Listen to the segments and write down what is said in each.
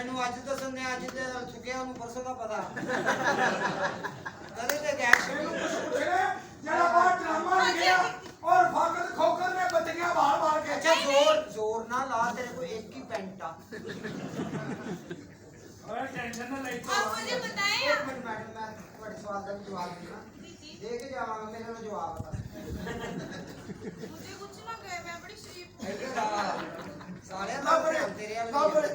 ਮੈਨੂੰ ਅੱਜ ਦੱਸਣ ਦੇ ਅੱਜ ਦੇ ਚੁੱਕਿਆ ਉਹਨੂੰ ਪਰਸੋਂ ਦਾ ਪਤਾ ਕਦੇ ਤੇ ਗੈਸ ਇਹਨੂੰ ਕੁਝ ਪੁੱਛਣਾ ਜਿਹੜਾ ਬਾਹਰ ਡਰਾਮਾ ਲਿਖਿਆ ਔਰ ਫਾਕਤ ਖੋਕਰ ਨੇ ਬੱਤੀਆਂ ਬਾਲ ਕੇ अच्छा जोर ना ला तेरे को एक ही पेंट आ और टेंशन ना ले आप मुझे बताएं एक मिनट मैडम मैं ਤੁਹਾਡੇ ਸਵਾਲ ਦਾ ਜਵਾਬ ਦੇਣਾ ਦੇ ਕੇ ਜਾਵਾਂਗਾ ਮੇਰੇ ਨੂੰ ਜਵਾਬ ਬਤਾ मुझे कुछ ना कहे मैं बड़ी शरीफ हूँ साले ना बड़े तेरे ना बड़े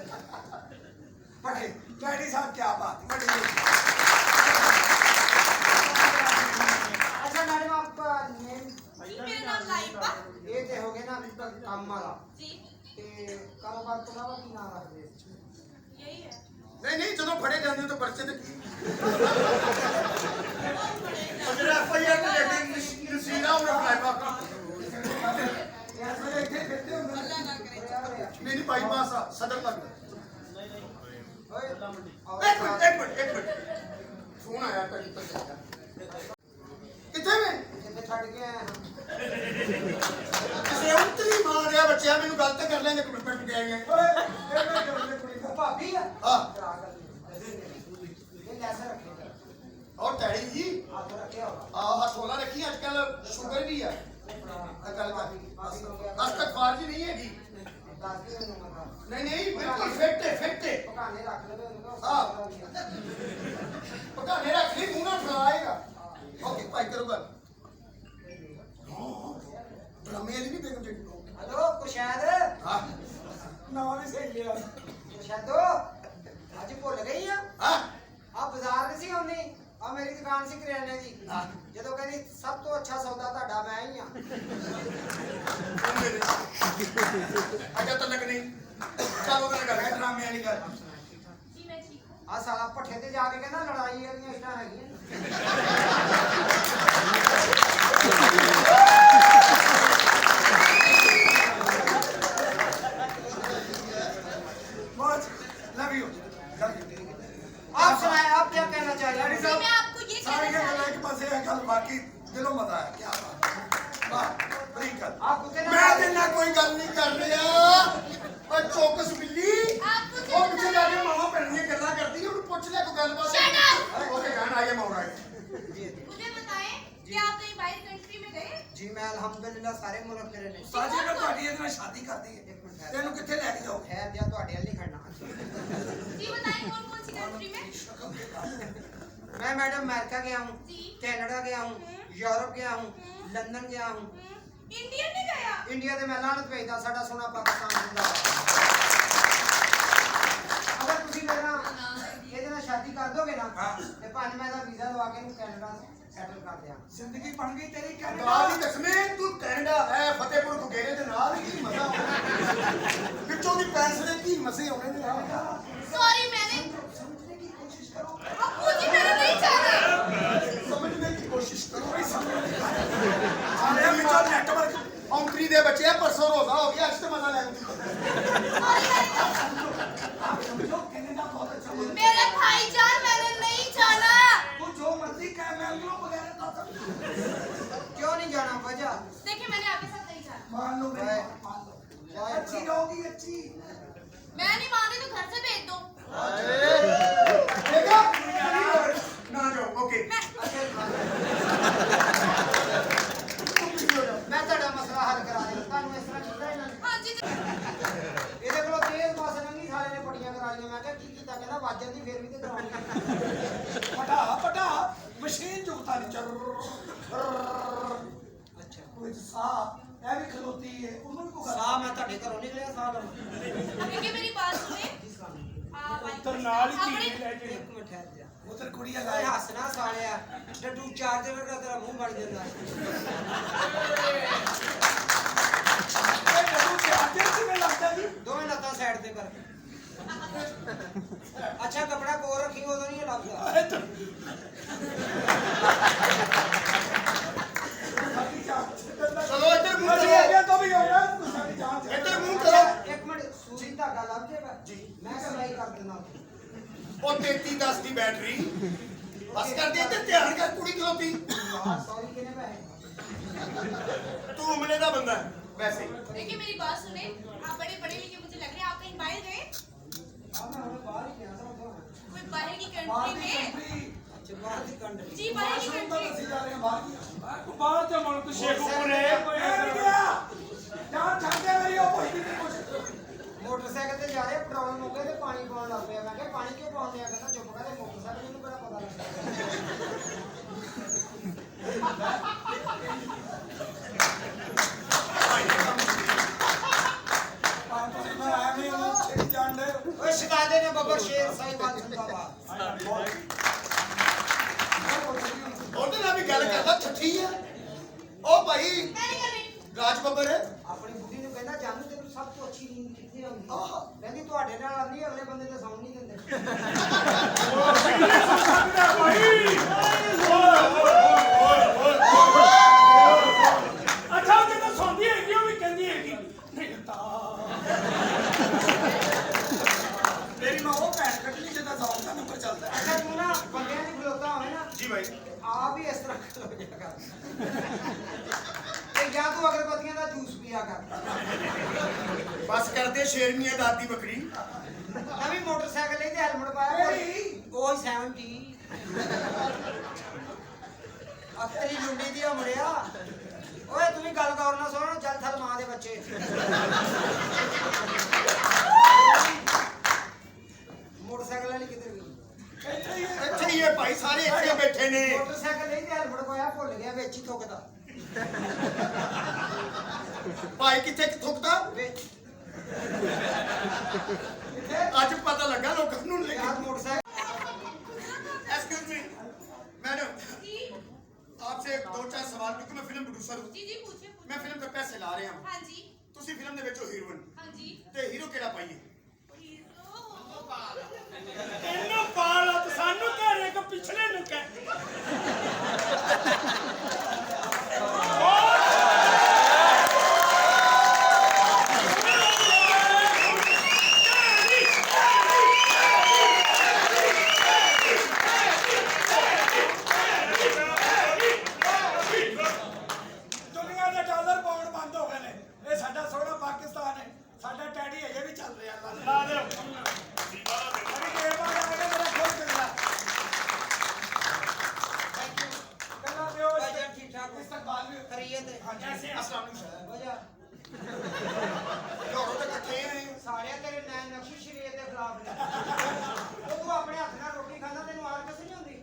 पढ़े डैडी साहब क्या बात बड़ी अच्छा मैडम आपका नेम जी मेरा नाम लाइबा ये ते हो गए ना अभी तक काम वाला जी ते कारोबार तो नाम की नाम रख दे यही है नहीं ਜਦੋਂ ਫੜੇ ਜਾਂਦੇ ਹੋ ਤਾਂ ਪਰਚੇ ਤੇ बहुत बड़े ਜਿਹੜਾ ਐਫਆਈਆਰ ਤੇ ਲਿਖਦੇ ਨਸੀਰਾ ਉਹ ਫਲਾਈਬਾ ਯਾਰ ਮੇਰੇ ਇੱਥੇ ਫਿਰਦੇ ਹੁੰਦੇ अल्लाह ना करे ਨਹੀਂ ਬਾਈਪਾਸ ਆ ਸਦਰ ਤੱਕ ओए ਇੱਕ ਮਿੰਟ ਫੋਨ ਆਇਆ ਕਦੀ ਤੱਕ ਕਿੱਥੇ ਮੈਂ कितने छड़ के आए हम ਕਿਸੇ ਉਤਰੀ ਮਾਰਿਆ ਬੱਚਿਆ ਮੈਨੂੰ ਗੱਲ ਤੇ ਕਰ ਲੈਂਗੇ ਕਮਿਟਮੈਂਟ ਕੇ ਆਏ ਓਏ वो भाभी है हाँ। ये कैसे रखेगा ਔਰ ਡੈਡੀ ਜੀ हाथ रखे होगा ਆ ਛੋਲਾ ਰੱਖੀ ਅੱਜ ਕੱਲ ਸ਼ੂਗਰ ਵੀ ਆ ਅਕਲ भाभी भाभी को क्या ਅੱਜ ਤੱਕ ਫਾਰਜੀ ਨਹੀਂ ਹੈਗੀ दादी ने मगा ਨਹੀਂ ਬਿਲਕੁਲ ਫਿੱਟ ਹੈ पकाने रख ले उनको हाँ। ਪਕਾਣੇ ਰੱਖ ਲਈ ਮੂੰਹ ਨਾਲ ਫਲਾਏਗਾ ਓਕੇ ਭਾਈ ਕਰੋ ਗੱਲ ਡਰਾਮੇ ਵਾਲੀ ਨਹੀਂ ਬੇਗਮ ਜਿਹੜੀ हेलो कुशाद ਹਾਂ ना भी सही लिया कुशादो आज भूल गई है ਹਾਂ आप बाजार नहीं सी आउंदी आ मेरी दुकान सी किराने दी ਜਦੋਂ ਕਹਿੰਦੀ ਸਭ ਤੋਂ ਅੱਛਾ ਸੌਦਾ ਤੁਹਾਡਾ ਮੈਂ ਹੀ ਆ ਅੱਛਾ ਤਾਂ ਲੱਗ ਨਹੀਂ ਚਲੋ ਗੱਲ ਕਰ ਡਰਾਮੇ ਵਾਲੀ ਗੱਲ जी मैं ठीक हूँ ਆ ਸਾਲਾ ਪੱਠੇ ਤੇ ਜਾ ਕੇ ਕਹਿੰਦਾ ਲੜਾਈ ਵਾਲੀਆਂ ਇਸ਼ਟਾਂ ਹੈਗੀਆਂ बहुत लव यू आप सुनाए आप क्या कहना चाह रहे डैडी हैं जी मैं आपको ये सारे कहना के चाहती गले के पास है गल बाकी दिलों मजा है क्या बात वाह बड़ी गल आपको कहना मैं तेरे ना कोई गल नहीं कर रहा और चौकस बिल्ली आपको ਉਹ ਪਿੱਛੇ ਜਾ ਕੇ ਮਾਵਾ ਪੈਣੀਆਂ ਗੱਲਾਂ ਕਰਦੀ ਉਹਨੂੰ ਪੁੱਛ ਲੈ ਕੋਈ ਗੱਲਬਾਤ Shut up! ਉਹ ਤੇ ਕਹਿਣ ਆਇਆ ਮੌੜਾ मुझे बताएं क्या आप कहीं बाहर कंट्री में गए जी मैं अल्हम्दुलिल्लाह सारे मुल्क फिरे ने ਸਾਜੀ ਨੇ ਤੁਹਾਡੀ ਇਹਦੇ ਨਾਲ ਸ਼ਾਦੀ ਕਰਦੀ ਹੈ एक मिनट ਤੈਨੂੰ ਕਿੱਥੇ ਲੈ ਕੇ ਜਾਓ खैर दिया ਤੁਹਾਡੇ ਵੱਲ ਨਹੀਂ ਖੜਨਾ जी बताएं कौन कौन सी कंट्री में मैं मैडम अमेरिका गया हूँ जी। कनाडा गया हूँ यूरोप गया हूँ लंदन गया हूँ इंडियन नहीं गया इंडिया ਤੇ ਮੈਂ ਲਾਹਨਤ ਭੇਜਦਾ ਸਾਡਾ ਸੋਨਾ ਪਾਕਿਸਤਾਨ ਜਿੰਦਾਬਾਦ ਅਗਰ ਤੁਸੀਂ ਮੇਰੇ ਨਾਲ ਇਹਦੇ ਨਾਲ ਸ਼ਾਦੀ ਕਰ ਦੋਗੇ ਨਾ ਹਾਂ। ਤੇ ਪੰਜ ਮੈਂ ਦਾ ਵੀਜ਼ਾ ਲਵਾ ਕੇ ਇਹਨੂੰ ਕੈਨੇਡਾ ਸੈਟਲ ਕਰ ਦਿਆਂ ਜ਼ਿੰਦਗੀ ਬਣ ਗਈ ਤੇਰੀ ਕੈਨੇਡਾ ਦੀ ਕਸਮੇ ਤੂੰ ਕੈਨੇਡਾ ਹੈ ਫਤਿਹਪੁਰ ਬੁਗੇਰੇ ਦੇ ਨਾਲ ਹੀ ਕੀ ਮਜ਼ਾ ਆਉਣਾ ਵਿੱਚੋਂ ਦੀ ਪੈਸੇ ਕੀ ਮਜ਼ੇ ਆਉਣੇ ਨੇ ਨਾਲ सॉरी मैंने ਸਮਝਣੇ ਦੀ ਕੋਸ਼ਿਸ਼ ਕਰੋ आपको जी मैंने नहीं जाना ਸਮਝਣੇ ਦੀ ਕੋਸ਼ਿਸ਼ ਕਰੋ ਇਹ ਸਮਝਣੇ ਸਾਡੇ ਵਿੱਚੋਂ ਨੈਟਵਰਕ ਔਂਤਰੀ ਦੇ ਬੱਚੇ ਪਰਸੋਂ ਰੋਜ਼ਾ ਹੋ ਗਿਆ ਅੱਜ ਤੇ ਮਜ਼ਾ ਲੈ ਆਉਂਦੀ ਸਮਝੋ ਕੈਨੇਡਾ ਬਹੁਤ ਅੱਛਾ ਮੁਲਕ मेरे भाईजान मैंने नहीं जाना ਤੂੰ ਜੋ ਮਰਜ਼ੀ ਕਹਿ ਮੈਂ ਉਹਨੂੰ ਵਗੈਰਾ ਦੱਸ क्यों नहीं जाना वजह देखिए मैंने आपके साथ नहीं जाना मान लो मेरी बात, मान लो अच्छी रहोगी अच्छी मैं नहीं मानती तो घर से भेज दो देखा ना जाओ ओके मैं ਤੁਹਾਡਾ ਮਸਲਾ ਹੱਲ ਕਰਾ ਦਿਆਂ ਤੁਹਾਨੂੰ ਇਸ ਤਰ੍ਹਾਂ ਕੀਤਾ ਇਹਨਾਂ ਨੇ हाँ जी ਇਹਦੇ ਕੋਲੋਂ ਤੇਜ਼ ਪਾਸ ਲੰਗੀ ਸਾਲੇ ਨੇ ਪੜੀਆਂ ਕਰਾ ਲਈਆਂ ਮੈਂ ਕਿਹਾ ਕੀ ਕੀਤਾ ਕਹਿੰਦਾ ਵਾਜਣ ਦੀ ਫੇਰ ਵੀ ਤੇ ਕਰਾਉਣੀ ਪਟਾ ਮਸ਼ੀਨ ਜੁਗਤਾ ਨਹੀਂ ਚੱਲ ਅੱਛਾ ਕੋਈ ਸਾਹ ਇਹ ਵੀ ਖਲੋਤੀ ਹੈ ਉਹਨੂੰ ਵੀ ਕੋਈ ਸਾਹ ਮੈਂ ਤੁਹਾਡੇ ਘਰੋਂ ਨਿਕਲਿਆ ਸਾਹ ਲਵਾਂ देखिए मेरी बात सुने तो नाल ही अपने चीज ले के ਇੱਕ ਮਿੰਟ ਠਹਿਰ ਜਾ ਉਧਰ ਕੁੜੀਆਂ ਓਏ ਲਾਏ ਹੱਸਣਾ ਸਾਲਿਆ ਡੱਡੂ ਚਾਰਜਰ ਵਰਗਾ ਤੇਰਾ ਮੂੰਹ ਬਣ ਜਾਂਦਾ ਇਹ ਜਦੋਂ ਚਾਰਜਰ ਕਿਵੇਂ ਲੱਗਦਾ ਜੀ ਦੋਵੇਂ ਲੱਤਾਂ ਸਾਈਡ ਤੇ ਕਰ ਅੱਛਾ ਕਪੜਾ ਕੋਲ ਰੱਖੀ ਉਦੋਂ ਨਹੀਂ ਲੱਗਦਾ ਚਲੋ ਇੱਧਰ ਮੂੰਹ ਕਰੋ तो भी हो रहा है सारी जान से ਇੱਧਰ ਮੂੰਹ ਕਰੋ ਇੱਕ ਮਿੰਟ ਸੂਜੀ ਧਾਗਾ ਲੱਭ ਜਾਏਗਾ ਜੀ। ਮੈਂ ਸਪਲਾਈ ਕਰ ਦਿੰਦਾ ਉਹ 3310 ਦੀ ਬੈਟਰੀ ਬਸ ਕਰ ਦੇ ਤੇ ਧਿਆਨ ਕਰ ਕੁੜੀ ਖਲੋਤੀ ਸੌਰੀ ਕਿਨੇ ਪੈਸੇ ਤੂੰ ਉਮਲੇ ਦਾ ਬੰਦਾ ਹੈ, ਵੈਸੇ देखिए मेरी बात सुने आप बड़े पढ़े लिखे मुझे लग रहे हैं आप कहीं बाहर गए ਆ ਮੈਂ ਹੁਣ ਬਾਹਰ कंट्री में अच्छा बाहर की कंट्री जी बाहर की वाशरूम तो कंट्री ਅਸੀਂ ਜਾ ਰਹੇ ਹਾਂ ਬਾਹਰ ਕੀ ਬਾਹਰ ਤੇ ਮੁਲਕ ਸ਼ੇਖੂਪੁਰੇ ਕੋਈ ਮੈਂ ਨਹੀਂ ਗਿਆ ਜਾਂ ਛੱਡੇ ਮੇਰੀ ਉਹ ਪੁੱਛਦੀ ਨਹੀਂ ਕੁਛ ਮੋਟਰਸਾਈਕਲ ਤੇ ਜਾ ਰਹੇ ਪੈਟਰੋਲ ਮੁੱਕੇ ਤੇ ਪਾਣੀ ਪਾਉਣ ਲੱਗ ਪਿਆ ਮੈਂ ਕਿਹਾ ਪਾਣੀ ਕਿਉਂ ਪਾਉਂਦੇ ਆ ਕਹਿੰਦਾ ਚੁੱਪ ਕਰਕੇ ਮੋਟਰਸਾਈਕਲ ਨੂੰ ਕਿਹੜਾ ਪਤਾ ਪੰਜ ਤੁਸੀਂ ਮੈਂ ਐਵੇਂ ਉਹਨੂੰ ਛੇੜ ਜਾਣਦੇ ਓਏ ਸ਼ਿਕਾਇਤੇ ਨੇ ਬੱਬਰ ਸ਼ੇਰ ਸਾਹਿਬਾਨ ਜ਼ਿੰਦਾਬਾਦ ਉਹਦੇ ਨਾਲ ਵੀ ਗੱਲ ਕਰਦਾ ਛੱਠੀ ਹੈ ਉਹ ਭਾਈ मैं नहीं कर रही ਰਾਜ ਬੱਬਰ ਹੈ ਆਪਣੀ ਬੁੱਢੀ ਨੂੰ ਕਹਿੰਦਾ ਜਾਨੂ ਤੈਨੂੰ ਸਭ ਤੋਂ ਅੱਛੀ ਨੀਂਦ ਕਿੱਥੇ ਆਉਂਦੀ ਆਹਾ। ਕਹਿੰਦੀ ਤੁਹਾਡੇ ਨਾਲ ਆਉਂਦੀ ਅਗਲੇ ਬੰਦੇ ਤੇ ਸੌਣ ਨਹੀਂ ਦਿੰਦੇ ਅੱਛਾ ਉਹ ਜਦੋਂ ਸੌਂਦੀ ਹੈਗੀ ਉਹ ਵੀ ਕਹਿੰਦੀ ਹੈਗੀ ਨਹੀਂ ਤਾਂ ਮੇਰੀ ਮਾਂ ਉਹ ਭੈਣ ਕੱਢਣੀ ਜਿੱਦਾਂ ਸੌਂਗ ਦਾ ਨੰਬਰ ਚੱਲਦਾ ਹੈ। ਅੱਛਾ ਤੂੰ ਨਾ ਬੰਦਿਆਂ ਦੀ ਖਲੋਤਾ ਹੋਵੇ ਨਾ ਜੀ ਭਾਈ ਆਪ ਹੀ ਇਸ ਤਰ੍ਹਾਂ ਖਲੋ ਜਾ ਕਰ ਤੇ ਜਾਂ ਤੂੰ ਅਗਰਬੱਤੀਆਂ ਦਾ ਜੂਸ ਪੀਆ ਕਰ ਬਸ ਕਰਦੇ ਸ਼ੇਰਨੀਆਂ ਦਾਦੀ ਬੱਕਰੀ ਨਵੀਂ ਮੋਟਰਸਾਈਕਲ ਲਈ ਤੇ ਹੈਲਮਟ ਪਾਇਆ ਕਿਹੜੀ? ਉਹ 70 ਅਕਤਰੀ ਲੁੰਡੀ ਦੀ ਮੁੜਿਆ ਓਏ ਤੂੰ ਵੀ ਗੱਲ ਕਰ ਨਾ ਸੁਣ ਜਲ ਥਲ ਮਾਂ ਦੇ ਬੱਚੇ ਮੋਟਰਸਾਈਕਲ ਵਾਲੀ ਕਿੱਧਰ ਗਈ ਇੱਥੇ ਹੀ ਹੈ ਭਾਈ ਸਾਰੇ ਇੱਥੇ ਬੈਠੇ ਨੇ ਮੋਟਰਸਾਈਕਲ ਲਈ ਤੇ ਹੈਲਮਟ ਪਾਇਆ ਭੁੱਲ ਗਿਆ ਵਿੱਚ ਹੀ ਥੁੱਕਦਾ ਭਾਈ ਕਿੱਥੇ ਥੁੱਕਦਾ ਵਿੱਚ ਅੱਜ ਪਤਾ ਲੱਗਾ ਲੋਕਾਂ ਨੂੰ ਯਾਰ ਮੋਟਰਸਾਈਕਲ एक्सक्यूज मी मैडम जी आपसे दो चार सवाल क्योंकि मैं फिल्म प्रोड्यूसर हूँ जी जी पूछिए पूछिए मैं फिल्म ਦੇ ਪੈਸੇ ਲਾ ਰਿਹਾ ਹਾਂ हाँ जी ਤੁਸੀਂ ਫਿਲਮ ਦੇ ਵਿੱਚ ਹੀਰੋਇਨ हाँ जी ਤੇ ਹੀਰੋ ਕਿਹੜਾ ਪਾਈਏ ਇਹਨੂੰ ਪਾਲ ਤੇ ਸਾਨੂੰ ਘਰ ਇੱਕ ਪਿਛਲੇ ਨੂੰ ਕਹਿ ਦੁਨੀਆ ਦੇ ਡਾਲਰ ਪਾਉਣ ਬੰਦ ਹੋ ਗਏ ਨੇ ਇਹ ਸਾਡਾ ਸੋਹਣਾ ਪਾਕਿਸਤਾਨ ਹੈ ਸਾਡਾ ਟੈਡੀ ਅਜੇ ਵੀ ਚੱਲ ਰਿਹਾ ਲਾ ਦਿਓ ਅਰੇ ਕੇ ਬਾਅਦ ਆ ਗਿਆ ਮੇਰਾ ਖੋਲ ਚੱਲਦਾ ਕੱਲਾ ਦਿਓ ਭਾਈਜਾਨ ਠੀਕ ਠਾਕ ਇਸਤਕਬਾਲ ਵੀ ਕਰੀਏ ਤੇ ਹਾਂਜੀ ਅਸਲਾਮ ਅਲੈਕੁਮ ਵਜਾ ਲੋਰੋ ਤੇ ਇਕੱਠੇ ਆਏ ਸਾਰਿਆਂ ਤੇਰੇ ਨੈਣ ਨਕਸ਼ ਸ਼ਰੀਅਤ ਦੇ ਖਿਲਾਫ ਨੇ ਉਹ ਤੂੰ ਆਪਣੇ ਹੱਥ ਨਾਲ ਰੋਟੀ ਖਾਂਦਾ ਤੈਨੂੰ ਆਰਕਸ ਨਹੀਂ ਹੁੰਦੀ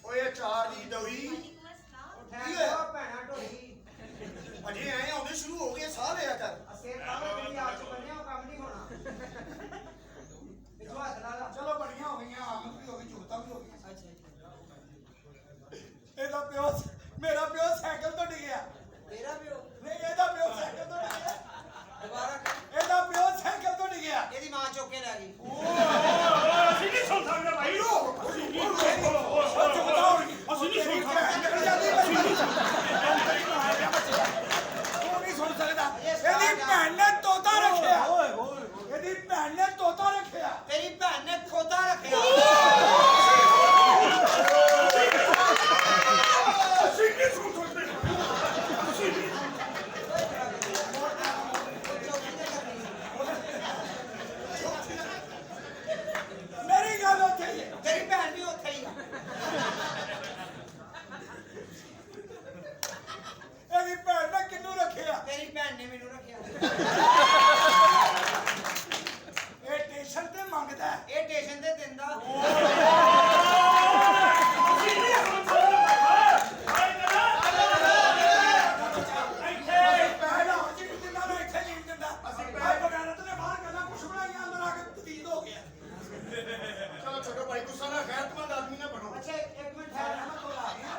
ਓਏ ਚਾਰ ਦੀ ਦਵੀ वालेकुम अस्सलाम ਠਹਿਰ ਜਾ ਭੈਣਾ ਢੋਲੀ ਅਜੇ ਆਏ ਆਉਂਦੇ ਸ਼ੁਰੂ ਹੋ ਗਏ ਸਾਹ ਲਿਆ ਕਰ ਅਸੇਰ ਕਾਹਦਾ ਜਿਹੜੀ ਆਪ ਚ ਬੰਨਿਆ ਉਹ ਕੰਮ ਨਹੀਂ ਹੋਣਾ ਪਿਛਵਾ ਹੱਥ ਨਾਲ ਲਾ। ਚਲੋ ਬੜੀਆਂ ਹੋ ਗਈਆਂ ਆਮਦ ਵੀ ਹੋ ਗਈ ਝੂਠਾ ਵੀ ਹੋ ਗਈ ਅੱਛਾ ਇਹਦਾ ਪਿਓ ਮੇਰਾ ਪਿਓ ਸਾਈਕਲ ਤੋਂ ਡਿੱਗਿਆ ਤੇਰਾ ਪਿਓ ਨਹੀਂ ਇਹਦਾ ਪਿਓ ਸਾਈਕਲ ਤੋਂ ਡਿੱਗਿਆ ਦੁਬਾਰਾ ਕਰ। ਇਹਦਾ ਪਿਓ ਸਾਈਕਲ ਤੋਂ ਡਿੱਗਿਆ ਇਹਦੀ ਮਾਂ ਚੁੱਕ ਕੇ ਲੈ ਗਈ ਅਸੀਂ ਨਹੀਂ ਸੁਣ ਸਕਦੇ ਭਾਈ ਅਸੀਂ ਨਹੀਂ ਸੁਣ ਇਹਦੀ ਭੈਣ ਨੇ ਤੋਤਾ ਰੱਖਿਆ ਇਹਦੀ ਭੈਣ ਨੇ ਤੋਤਾ ਰੱਖਿਆ ਤੇਰੀ ਭੈਣ ਨੇ ਖੋਤਾ ਰੱਖਿਆ ਅਸੀਂ ਨਹੀਂ ਸੁਣ ਸਕਦੇ ਅਸੀਂ ਨਹੀਂ ਮੇਰੀ ਗੱਲ ਉੱਥੇ ਹੀ ਹੈ ਤੇਰੀ ਭੈਣ ਵੀ ਉੱਥੇ ਹੀ ਆ ਇਹਦੀ ਭੈਣ ਨੇ ਕਿਹਨੂੰ ਰੱਖਿਆ ਤੇਰੀ ਭੈਣ ਨੇ ਮੈਨੂੰ ਰੱਖਿਆ ਇਹ ਟੇਸ਼ਨ ਤੇ ਮੰਗਦਾ ਹੈ। ਇਹ ਸਟੇਸ਼ਨ ਤੇ ਦਿੰਦਾ ਅਸੀਂ ਨਹੀਂ ਸੁਣ ਸਕਦੇ ਭਾਈ ਇਹ ਭੈਣ ਹੋਰ ਜੀ ਜਿੰਨਾ ਨੂੰ ਇੱਥੇ ਨਹੀਂ ਦਿੰਦਾ ਅਸੀਂ ਭੈਣ ਬਗਾਨਤ ਨੇ ਬਾਹਰ ਗੱਲਾਂ ਕੁਛ ਬਣਾਈਆਂ ਅੰਦਰ ਆ ਕੇ ਤੀਦ ਹੋ ਗਿਆ ਚਲੋ ਛੋਟੋ ਭਾਈ ਗੁੱਸਾ ਨਾ ਗੈਰਤਮੰਦ ਆਦਮੀ ਨਾ ਬਣੋ ਅੱਛਾ ਇੱਕ ਮਿੰਟ ਠਹਿਰ ਮੈਂ ਕੋਲ ਆ ਗਿਆ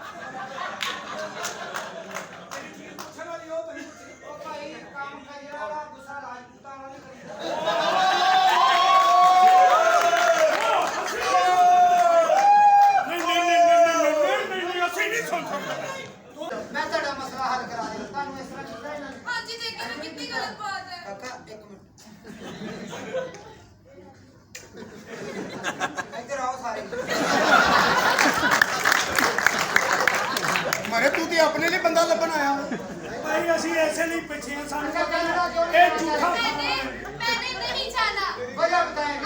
ਮੇਰੀ ਚੀਜ਼ ਪੁੱਛਣ ਵਾਲੀ ਉਹ ਤੁਸੀਂ ਪੁੱਛੀ ਉਹ ਭਾਈ ਕੰਮ ਖਜਰਾ ਵਾਲਾ ਗੁੱਸਾ ਰਾਜਪੂਤਾਂ ਵਾਲਾ ਨਹੀਂ ਕਰੀਦਾ ਨਹੀਂ ਅਸੀਂ ਨਹੀਂ ਸੁਣ ਸਕਦੇ ਮੈਂ ਤੁਹਾਡਾ ਮਸਲਾ ਹੱਲ ਕਰਾ ਦਿਆਂ ਤੁਹਾਨੂੰ ਇਸ ਤਰ੍ਹਾਂ ਕੀਤਾ ਇਹਨਾਂ ਨੇ हाँ जी देखिए तो कितनी गलत बात है ਕਾਕਾ ਇੱਕ ਮਿੰਟ ਇੱਧਰ ਆਓ ਸਾਰੇ ਮਰੇ ਤੂੰ ਤੇ ਆਪਣੇ ਲਈ ਬੰਦਾ ਲੱਭਣ ਆਇਆ ਭਾਈ ਅਸੀਂ ਐਸੇ ਨਹੀਂ ਪਿੱਛੇ ਸਾਨੂੰ अच्छा, ਪਤਾ कनाडा जो ਇਹ ਝੂਠਾ मैंने नहीं जाना वजह बताएं